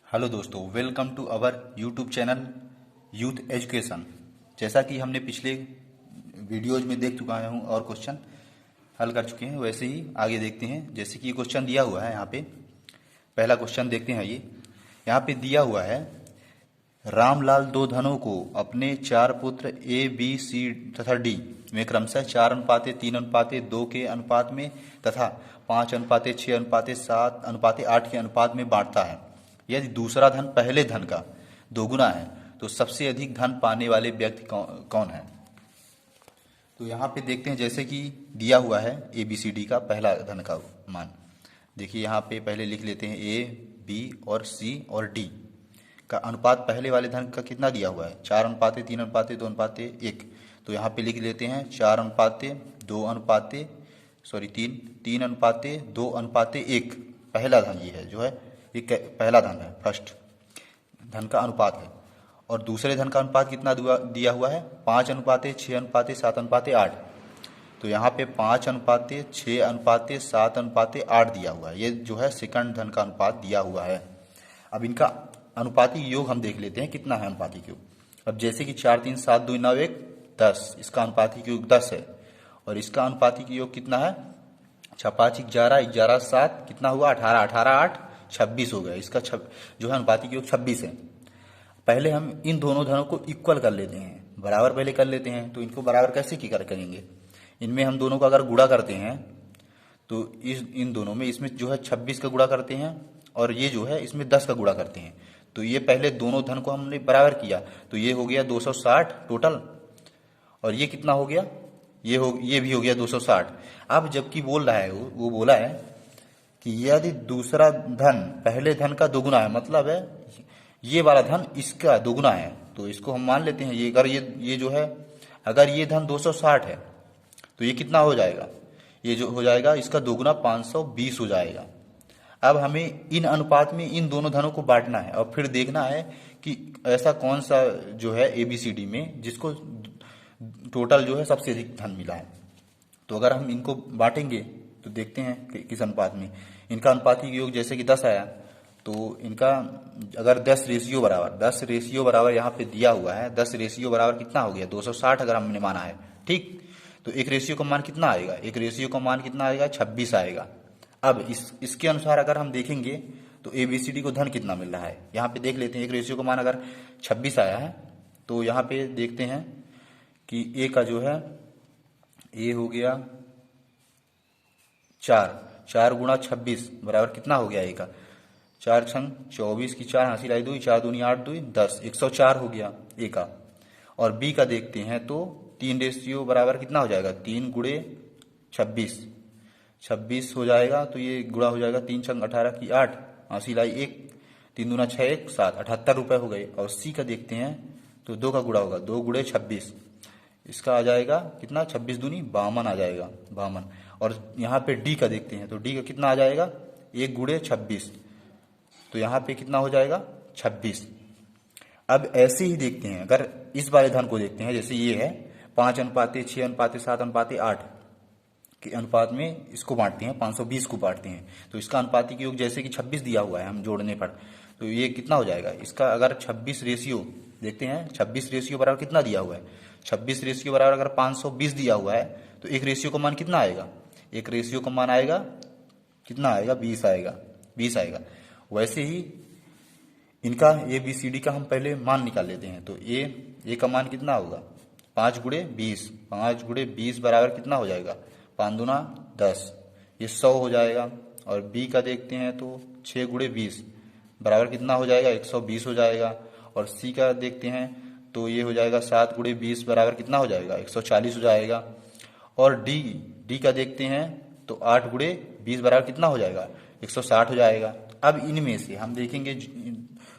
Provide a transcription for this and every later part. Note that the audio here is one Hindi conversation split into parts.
हेलो दोस्तों, welcome to our YouTube channel youth education. जैसा कि हमने पिछले वीडियोज में देख चुका हूँ और क्वेश्चन हल कर चुके हैं, वैसे ही आगे देखते हैं। जैसे कि ये क्वेश्चन दिया हुआ है, यहाँ पे पहला क्वेश्चन देखते हैं। ये यहाँ पे दिया हुआ है, रामलाल दो धनों को अपने चार पुत्र ए बी सी तथा डी में क्रमशः 4:3:2 के अनुपात में तथा 5:6:7:8 के अनुपात में बांटता है। यदि दूसरा धन पहले धन का दोगुना है तो सबसे अधिक धन पाने वाले व्यक्ति कौन है। तो यहाँ पे देखते हैं, जैसे कि दिया हुआ है ए बी सी डी का पहला धन का मान। देखिए यहाँ पे पहले लिख लेते हैं ए बी और सी और डी का अनुपात पहले वाले धन का कितना दिया हुआ है, 4:3:2:1। तो यहाँ पे लिख लेते हैं 3:2:1। पहला धन ये है, जो है ये पहला धन है, फर्स्ट धन का अनुपात है। और दूसरे धन का अनुपात कितना दिया हुआ है, 5:6:7:8। तो यहाँ पे 5:6:7:8 दिया हुआ है। ये जो है सेकंड धन का अनुपात दिया हुआ है। अब इनका अनुपातिक योग हम देख लेते हैं कितना है अनुपातिक योग। अब जैसे कि 4 3 7 2 9 1 10, इसका अनुपातिक योग 10 है। और इसका अनुपातिक योग कितना है, 6 5 11 11 7 कितना हुआ, 18 18 8 26 हो गया। इसका जो है अनुपातिक योग 26 है। पहले हम इन दोनों धनों को इक्वल कर लेते हैं, बराबर पहले कर लेते हैं। तो इनको बराबर कैसे करेंगे, इनमें हम दोनों को अगर गुणा करते हैं तो इन दोनों में, इसमें जो है 26 का गुणा करते हैं और ये जो है इसमें 10 का गुणा करते हैं। तो ये पहले दोनों धन को हमने बराबर किया, तो ये हो गया 260 टोटल। और ये कितना हो गया, ये भी हो गया 260। अब जबकि बोल रहा है वो बोला है कि यदि दूसरा धन पहले धन का दोगुना है, मतलब है ये वाला धन इसका दोगुना है, तो इसको हम मान लेते हैं। ये अगर ये जो है, अगर ये धन 260 है तो ये कितना हो जाएगा, ये जो हो जाएगा इसका दोगुना 520 हो जाएगा। अब हमें इन अनुपात में इन दोनों धनों को बांटना है और फिर देखना है कि ऐसा कौन सा जो है ABCD में जिसको टोटल जो है सबसे अधिक धन मिला है। तो अगर हम इनको बांटेंगे तो देखते हैं कि किस अनुपात में। इनका अनुपातिक योग जैसे कि 10 आया, तो इनका अगर 10 रेशियो बराबर यहाँ पे दिया हुआ है, 10 रेशियो बराबर कितना हो गया, 260 अगर हमने माना है, ठीक। तो एक रेशियो का मान कितना आएगा, 26 आएगा। अब इसके अनुसार अगर हम देखेंगे तो ABCD को धन कितना मिल रहा है, यहाँ पे देख लेते हैं। एक रेशियो का मान अगर 26 आया है तो यहाँ पे देखते हैं कि A का जो है, A हो गया 4 गुणा 26 बराबर कितना हो गया, A का 4 छंग 24 की 4 हासिल आई 2, 4 दूनी 8 2 10, 104 हो गया A का। और B का देखते हैं तो 3 रेशियो बराबर कितना हो जाएगा, 3 गुणे 26 हो जाएगा। तो ये गुणा हो जाएगा, 3 छंग 18 की 8 हासिल आई 1, 3 दूना 6 1 7, 78 रुपये हो गए। और C का देखते हैं तो 2 का गुणा होगा, 2 गुणे 26, इसका आ जाएगा कितना, 26 दूनी 52 आ जाएगा, 52। और यहाँ पे D का देखते हैं तो D का कितना आ जाएगा, 1 गुणे 26, तो यहाँ पे कितना हो जाएगा 26। अब ऐसे ही देखते हैं, अगर इस वाले धन को देखते हैं, जैसे ये है 5:6:7:8 के अनुपात में इसको बांटते हैं, 520 को बांटते हैं। तो इसका अनुपातिक योग जैसे कि 26 दिया हुआ है हम जोड़ने पर, तो ये कितना हो जाएगा, इसका अगर 26 रेशियो देखते हैं, 26 रेशियो बराबर कितना दिया हुआ है, 26 रेशियो बराबर अगर 520 दिया हुआ है तो एक रेशियो का मान कितना आएगा, एक रेशियो का मान आएगा कितना आएगा, 20 आएगा। वैसे ही इनका ABCD का हम पहले मान निकाल लेते हैं। तो ए का मान कितना होगा, 5 गुणे 20 बराबर कितना हो जाएगा, 5 दूना 10, ये 100 हो जाएगा। और B का देखते हैं तो 6 गुणे 20 बराबर कितना हो जाएगा, 120 हो जाएगा। और C का देखते हैं तो ये हो जाएगा 7 गुणे 20 बराबर कितना हो जाएगा, 140 हो जाएगा। और D का देखते हैं तो 8 गुणे 20 बराबर कितना हो जाएगा, 160 हो जाएगा। अब इनमें से हम देखेंगे,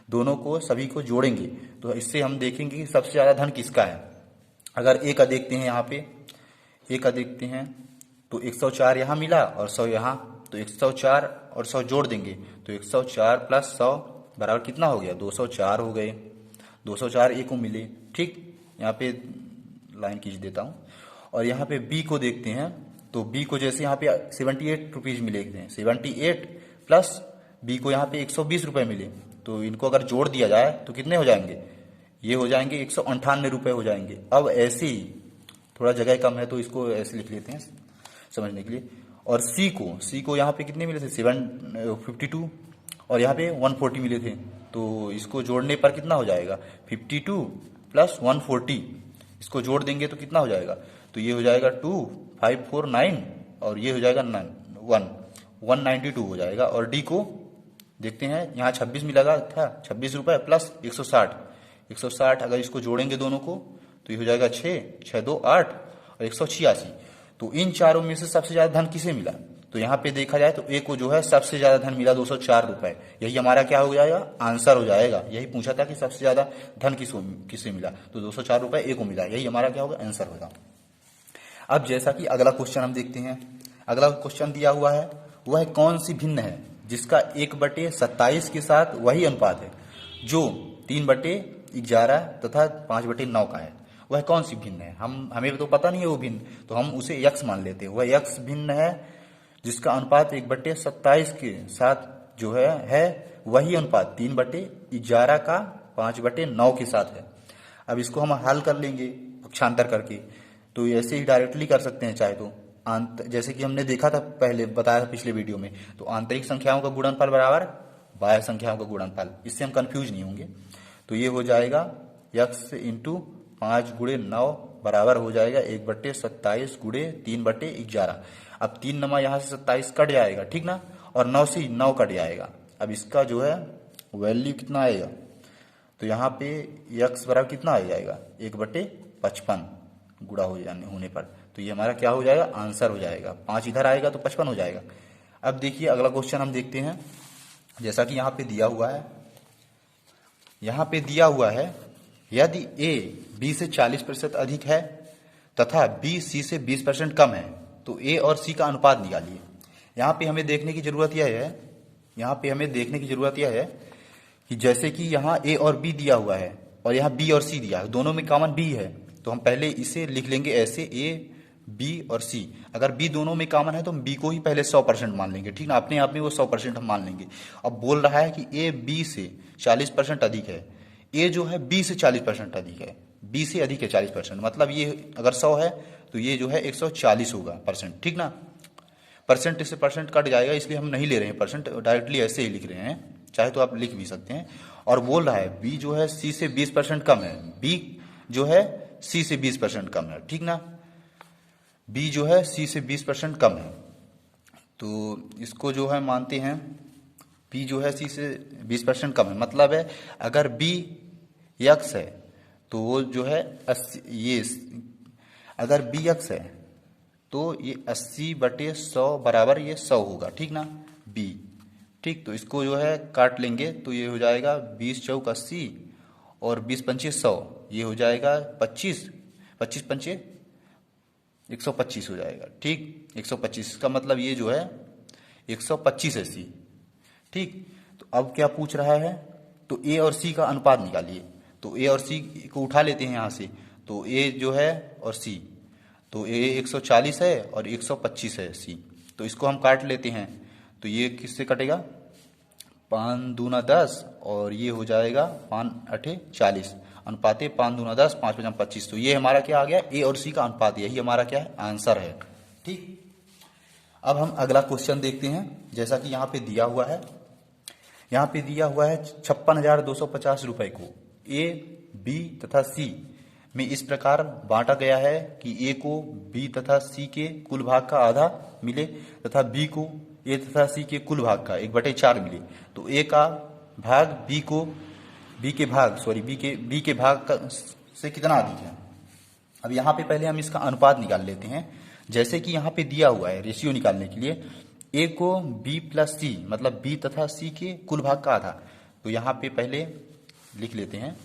दोनों को सभी को जोड़ेंगे तो इससे हम देखेंगे कि सबसे ज़्यादा धन किसका है। अगर A का देखते हैं, यहाँ पे A का देखते हैं तो 104 यहाँ मिला और 100 यहाँ, तो 104 और 100 जोड़ देंगे तो 104 प्लस 100 बराबर कितना हो गया, 204 हो गए। 204 A को मिले, ठीक। यहाँ पे लाइन खींच देता हूँ। और यहाँ पे B को देखते हैं तो B को जैसे यहाँ पे 78 रुपीज़ मिले थे, 78 प्लस बी को यहाँ पे 120 रुपए मिले, तो इनको अगर जोड़ दिया जाए तो कितने हो जाएंगे, ये हो जाएंगे 198 रुपए हो जाएंगे। अब ऐसे ही थोड़ा जगह कम है तो इसको ऐसे लिख लेते हैं समझने के लिए। और सी को यहाँ पे कितने मिले थे, 752 और यहाँ पे 140 मिले थे, तो इसको जोड़ने पर कितना हो जाएगा, 52 प्लस 140, इसको जोड़ देंगे तो कितना हो जाएगा, तो ये हो जाएगा 2549 और ये हो जाएगा 192 हो जाएगा। और डी को देखते हैं, यहाँ 26 मिला था, 26 रुपए प्लस 160 अगर इसको जोड़ेंगे दोनों को तो ये हो जाएगा 6 2 8 और 186। तो इन चारों में से सबसे ज्यादा धन किसे मिला, तो यहाँ पे देखा जाए तो ए को जो है सबसे ज्यादा धन मिला 204 रुपए, यही हमारा क्या हो जाएगा, आंसर हो जाएगा। यही पूछा था कि सबसे ज्यादा धन किसे मिला, तो 204 रुपए ए को मिला, यही हमारा क्या होगा, आंसर होगा। अब जैसा कि अगला क्वेश्चन हम देखते हैं, अगला क्वेश्चन दिया हुआ है, वह कौन सी भिन्न है जिसका 1/27 के साथ वही अनुपात है जो 3/11 तथा 5/9 का है। वह कौन सी भिन्न है, हमें तो पता नहीं है वो भिन्न, तो हम उसे यक्स मान लेते हैं। वह यक्स भिन्न है जिसका अनुपात 1/27 के साथ जो है वही अनुपात 3/11 का 5/9 के साथ है। अब इसको हम हल कर लेंगे पक्षांतर करके, तो ऐसे ही डायरेक्टली कर सकते हैं चाहे तो। जैसे कि हमने देखा था पहले, बताया था पिछले वीडियो में, तो आंतरिक संख्याओं का गुणनफल बराबर बाह्य संख्याओं का गुणनफल, इससे हम कंफ्यूज नहीं होंगे। तो ये हो जाएगा यक्स इंटू 5 गुणे 9 बराबर हो जाएगा 1/27 गुणे 3/11। अब 3 नमा यहाँ से 27 कट जाएगा, ठीक ना, और 9 से 9 कट जाएगा। अब इसका जो है वैल्यू कितना आएगा, तो यहाँ पे यक्स बराबर कितना आ जाएगा, 1/55 गुणा होने पर, तो ये हमारा क्या हो जाएगा, आंसर हो जाएगा। 5 इधर आएगा तो 55 हो जाएगा। अब देखिए अगला क्वेश्चन हम देखते हैं, जैसा कि यहाँ पे दिया हुआ है, यहाँ पे दिया हुआ है यदि ए बी से 40% अधिक है तथा बी सी से 20% कम है तो ए और सी का अनुपात निकालिए। यहाँ पे हमें देखने की जरूरत यह है कि जैसे कि यहाँ ए और बी दिया हुआ है और यहाँ बी और सी दिया है, दोनों में कॉमन बी है, तो हम पहले इसे लिख लेंगे ऐसे, ए बी और सी। अगर बी दोनों में कॉमन है तो हम बी को ही पहले 100% मान लेंगे, ठीक ना, अपने आप में वो 100% हम मान लेंगे। अब बोल रहा है कि ए बी से 40% अधिक है, ए जो है बी से 40% अधिक है, बी से अधिक है 40%, मतलब ये अगर 100 है तो ये जो है 140 होगा परसेंट, ठीक ना। परसेंट से परसेंट कट जाएगा, इसलिए हम नहीं ले रहे हैं परसेंट, डायरेक्टली ऐसे ही लिख रहे हैं, चाहे तो आप लिख भी सकते हैं। और बोल रहा है बी जो है सी से 20% कम है, बी जो है सी से 20% कम है, ठीक ना, बी जो है सी से 20% कम है, तो इसको जो है मानते हैं बी जो है सी से 20% कम है, मतलब है अगर बी यक्स है तो वो जो है 80, ये अगर बी यक्स है तो ये 80/100 बराबर ये 100 होगा, ठीक ना, बी, ठीक। तो इसको जो है काट लेंगे तो ये हो जाएगा 20 चौक 80 और 20 पंचे 100, ये हो जाएगा 25 पंचे 125 हो जाएगा, ठीक, 125 का मतलब ये जो है 125 है सी, ठीक। तो अब क्या पूछ रहा है, तो ए और सी का अनुपात निकालिए। तो ए और सी को उठा लेते हैं यहाँ से, तो ए जो है और सी, तो ए 140 है और 125 है सी, तो इसको हम काट लेते हैं, तो ये किससे कटेगा, 5 दूना 10 और ये हो जाएगा 5 8 40, अनुपाते 5 दूना 10 5 5 25, तो ये हमारा क्या आ गया, ए और सी का अनुपात, यही हमारा क्या है, आंसर है, ठीक। अब हम अगला क्वेश्चन देखते हैं, जैसा कि यहाँ पे दिया हुआ है, 56,250 रुपए को ए बी तथा सी में इस प्रकार बांटा गया है कि ए को बी तथा सी के कुल भाग का आधा मिले तथा बी को ए तथा सी के कुल भाग का 1/4 मिले। तो ए का भाग बी के भाग से कितना अधिक है। अब यहाँ पे पहले हम इसका अनुपात निकाल लेते हैं, जैसे कि यहाँ पे दिया हुआ है रेशियो निकालने के लिए, ए को बी प्लस सी मतलब बी तथा सी के कुल भाग का आधा, तो यहाँ पे पहले लिख लेते हैं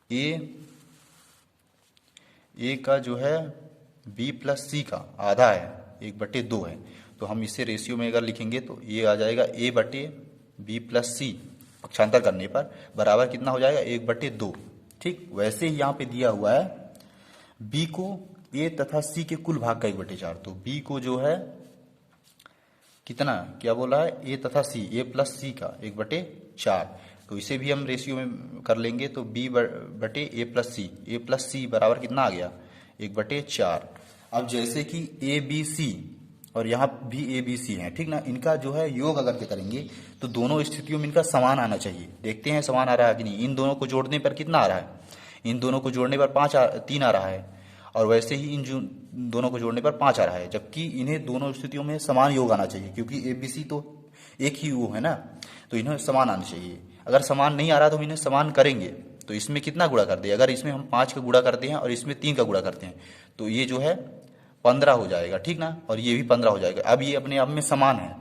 ए का जो है बी प्लस सी का आधा है 1/2 है, तो हम इसे रेशियो में अगर लिखेंगे तो ये आ जाएगा a/b प्लस सी, पक्षांतर करने पर बराबर कितना हो जाएगा 1/2, ठीक। वैसे ही यहाँ पे दिया हुआ है b को a तथा c के कुल भाग का 1/4, तो b को जो है कितना क्या बोला है, ए तथा सी, ए प्लस सी का 1/4, तो इसे भी हम रेशियो में कर लेंगे तो बी बटे ए प्लस सी, ए प्लस सी बराबर कितना आ गया 1/4। अब जैसे कि ए बी सी और यहाँ भी ए बी सी है, ठीक ना, इनका जो है योग अगर के करेंगे तो दोनों स्थितियों में इनका समान आना चाहिए। देखते हैं समान आ रहा है कि नहीं। इन दोनों को जोड़ने पर कितना आ रहा है, इन दोनों को जोड़ने पर 3 आ रहा है, और वैसे ही इन दोनों को जोड़ने पर 5 आ रहा है, जबकि इन्हें दोनों स्थितियों में समान योग आना चाहिए, क्योंकि ए बी सी तो एक ही वो है ना, तो इन्हें समान आना चाहिए। अगर समान नहीं आ रहा तो हम इन्हें समान करेंगे, तो इसमें कितना गुणा कर दे, अगर इसमें हम 5 का गुणा करते हैं और इसमें 3 का गुणा करते हैं तो ये जो है 15 हो जाएगा, ठीक ना, और ये भी 15 हो जाएगा। अब ये अपने आप में समान है,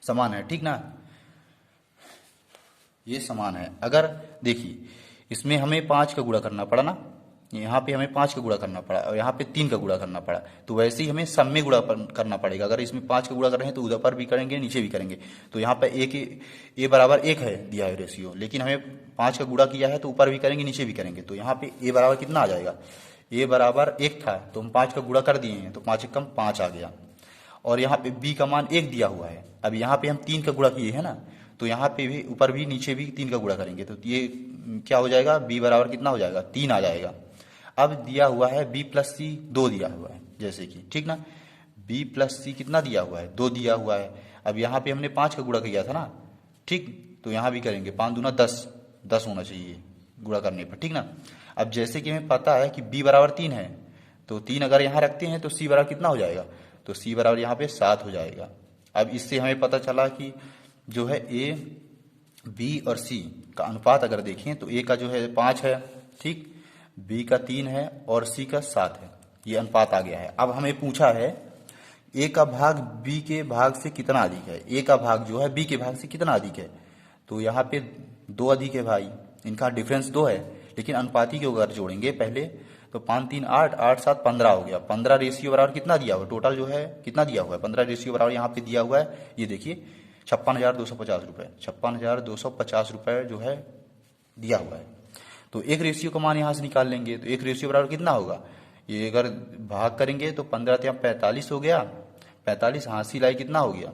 समान है, ठीक ना, ये समान है। अगर देखिए इसमें हमें 5 का गुणा करना पड़ा ना, यहाँ पे हमें 5 का गुणा करना पड़ा और यहाँ पे 3 का गुणा करना पड़ा, तो वैसे ही हमें सब में गुणा करना पड़ेगा। अगर इसमें 5 का गुणा कर रहे हैं तो उधर पर भी करेंगे, नीचे भी करेंगे। तो यहाँ पे ए बराबर 1 है दिया है रेशियो, लेकिन हमें 5 का गुणा किया है तो ऊपर भी करेंगे नीचे भी करेंगे, तो यहाँ पे ए बराबर कितना आ जाएगा, ए बराबर 1 था तो हम 5 का गुणा कर दिए हैं तो 5 कम 5 आ गया। और यहाँ पे बी का मान 1 दिया हुआ है, अब यहाँ पे हम 3 का गुणा किए हैं ना, तो यहाँ पे भी ऊपर भी नीचे भी 3 का गुणा करेंगे तो ये क्या हो जाएगा, बी बराबर कितना हो जाएगा 3 आ जाएगा। अब दिया हुआ है बी प्लस सी 2 दिया हुआ है, जैसे कि, ठीक ना, बी प्लस सी कितना दिया हुआ है 2 दिया हुआ है। अब यहाँ पे हमने 5 का गुणा किया था ना, ठीक, तो यहाँ भी करेंगे 5 दूना 10 होना चाहिए गुणा करने पर, ठीक ना। अब जैसे कि हमें पता है कि बी बराबर 3 है, तो 3 अगर यहाँ रखते हैं तो सी बराबर कितना हो जाएगा, तो सी बराबर यहाँ पे 7 हो जाएगा। अब इससे हमें पता चला कि जो है ए बी और सी का अनुपात अगर देखें तो ए का जो है 5 है, ठीक, बी का 3 है और सी का 7 है, ये अनुपात आ गया है। अब हमें पूछा है ए का भाग बी के भाग से कितना अधिक है, ए का भाग जो है बी के भाग से कितना अधिक है, तो यहाँ पे 2 अधिक है भाई, इनका डिफरेंस 2 है, लेकिन अनुपाती के अगर जोड़ेंगे पहले तो 5 3 8 8 7 15 हो गया। 15 रेशियो बराबर कितना दिया हुआ, टोटल जो है कितना दिया हुआ है, 15 रेशियो बराबर यहाँ पे दिया हुआ है, ये देखिए 56,250 रुपये, 56,250 रुपये जो है दिया हुआ है। तो एक रेशियो का मान यहाँ से निकाल लेंगे, तो एक रेशियो बराबर कितना होगा, ये अगर भाग करेंगे तो 15 × 45 हो गया, 45 हासिल लाई कितना हो गया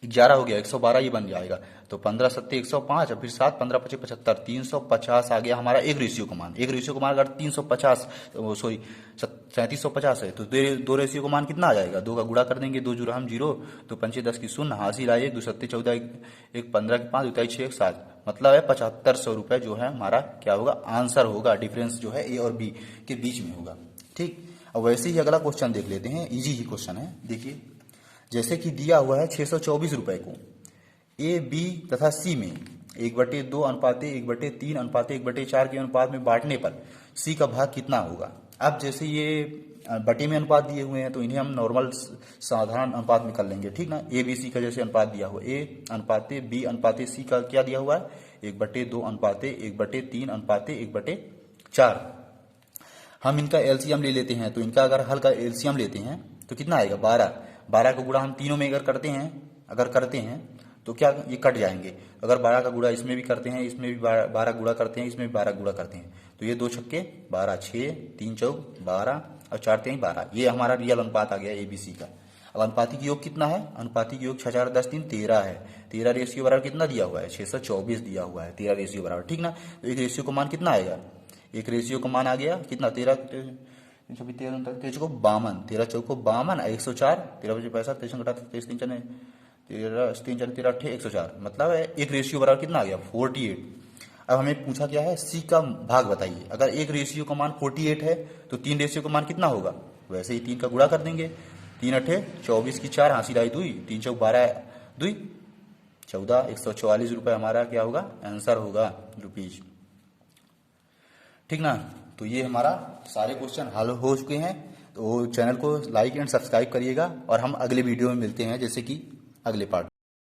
11 हो गया, 112 ये बन जाएगा। तो 15 7 105 और फिर 7 15 25 75 350 आ गया हमारा एक रेशियो का मान। एक रेशियो का मान अगर 350 सॉरी 3750 है तो दो रेशियो का मान कितना आ जाएगा, 2 का गुणा कर देंगे, 2 जुरा हम 0, तो 5 10 की 0 हासिल आए 2 7 14 1 15 की 5 2 6 7, मतलब है 7500 रुपये जो है हमारा क्या होगा, आंसर होगा। डिफरेंस जो है ए और बी के बीच में होगा, ठीक। अब वैसे ही अगला क्वेश्चन देख लेते हैं, इजी ही क्वेश्चन है। देखिए जैसे कि दिया हुआ है 624 रुपये को ए बी तथा सी में 1/2 अनुपाते 1/3 अनुपाते 1/4 के अनुपात में बांटने पर सी का भाग कितना होगा। अब जैसे ये बटे में अनुपात दिए हुए हैं तो इन्हें हम नॉर्मल साधारण अनुपात में कर लेंगे, ठीक ना। ए बी सी का जैसे अनुपात दिया हुआ, ए अनुपाते बी अनुपाते सी का क्या दिया हुआ है 1/2 अनुपाते 1/3 अनुपाते 1/4। हम इनका एलसीएम ले लेते हैं, तो इनका अगर हल का एलसीएम लेते हैं तो कितना आएगा 12 का गुणा हम तीनों में अगर करते हैं तो क्या ये कट जाएंगे। अगर 12 का गुणा इसमें भी करते हैं, इसमें भी 12 गुणा करते हैं, इसमें भी 12 गुणा करते हैं, तो ये 2 छक्के 12, 6 3 चौक 12 और 4 3 12, ये हमारा रियल अनुपात आ गया एबीसी का। अब अनुपातिक योग कितना है, अनुपातिक योग 6 4 10 3 13 है। 13 रेशियो बराबर कितना दिया हुआ है 624 दिया हुआ है, 13 रेशियो बराबर, ठीक ना। तो एक रेशियो का मान कितना आएगा, एक रेशियो का मान आ गया कितना 13 52 13 चौको 52 104 13 बजे 65 23 घटा 23 3 13 3 4 13 8 104, मतलब है एक रेशियो बराबर कितना आ गया 48। अब हमें पूछा क्या है सी का भाग बताइए। अगर एक रेशियो का मान 48 है तो 3 रेशियो का मान कितना होगा, वैसे ही 3 का गुणा कर देंगे, 3 8 24 की 4 हासिल आई 2 3 चौक 12 2 14 144 रुपये हमारा क्या होगा आंसर होगा रुपीज, ठीक ना। तो ये हमारा सारे क्वेश्चन हल हो चुके हैं। तो चैनल को लाइक एंड सब्सक्राइब करिएगा और हम अगले वीडियो में मिलते हैं, जैसे कि अगले पार्ट में।